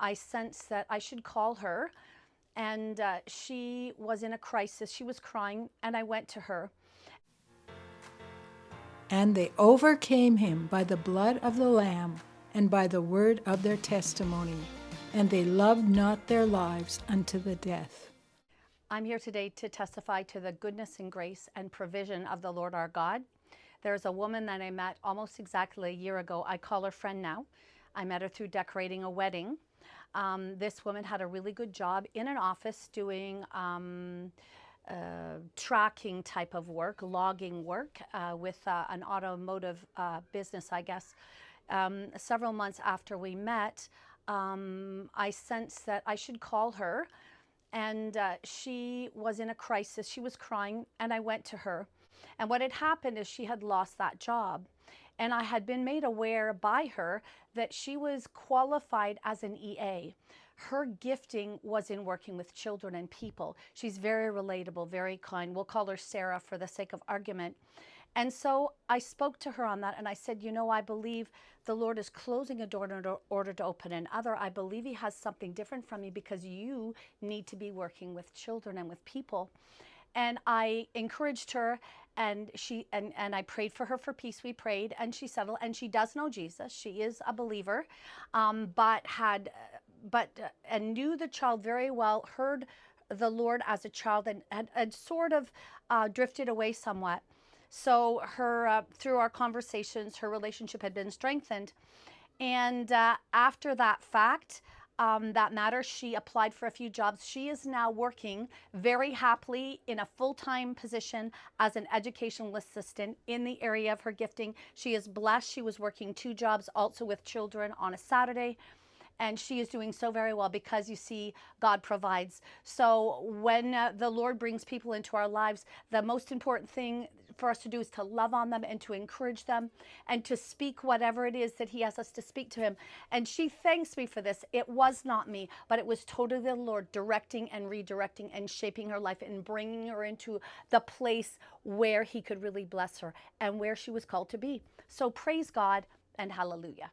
I sensed that I should call her, and she was in a crisis. She was crying, and I went to her. And they overcame him by the blood of the Lamb and by the word of their testimony, and they loved not their lives unto the death. I'm here today to testify to the goodness and grace and provision of the Lord our God. There's a woman that I met almost exactly a year ago. I call her friend now. I met her through decorating a wedding. This woman had a really good job in an office doing tracking type of work, logging work with an automotive business, I guess. Several months after we met, I sensed that I should call her, and she was in a crisis. She was crying, and I went to her. And what had happened is she had lost that job. And I had been made aware by her that she was qualified as an EA. Her gifting was in working with children and people. She's very relatable, very kind. We'll call her Sarah for the sake of argument. And so I spoke to her on that, and I said, you know, I believe the Lord is closing a door in order to open another. I believe he has something different from you because you need to be working with children and with people. And I encouraged her, and I prayed for her for peace. We prayed, and she settled, and she does know Jesus. She is a believer, but knew the child very well, heard the Lord as a child, and had sort of drifted away somewhat. So through our conversations, her relationship had been strengthened. And after that fact, that matter, she applied for a few jobs. She is now working very happily in a full-time position as an educational assistant in the area of her gifting. She is blessed. She was working 2 jobs also with children on a Saturday. And she is doing so very well because, you see, God provides. So when the Lord brings people into our lives, the most important thing for us to do is to love on them and to encourage them and to speak whatever it is that he has us to speak to him. And she thanks me for this. It was not me, but it was totally the Lord directing and redirecting and shaping her life and bringing her into the place where he could really bless her and where she was called to be. So praise God and hallelujah.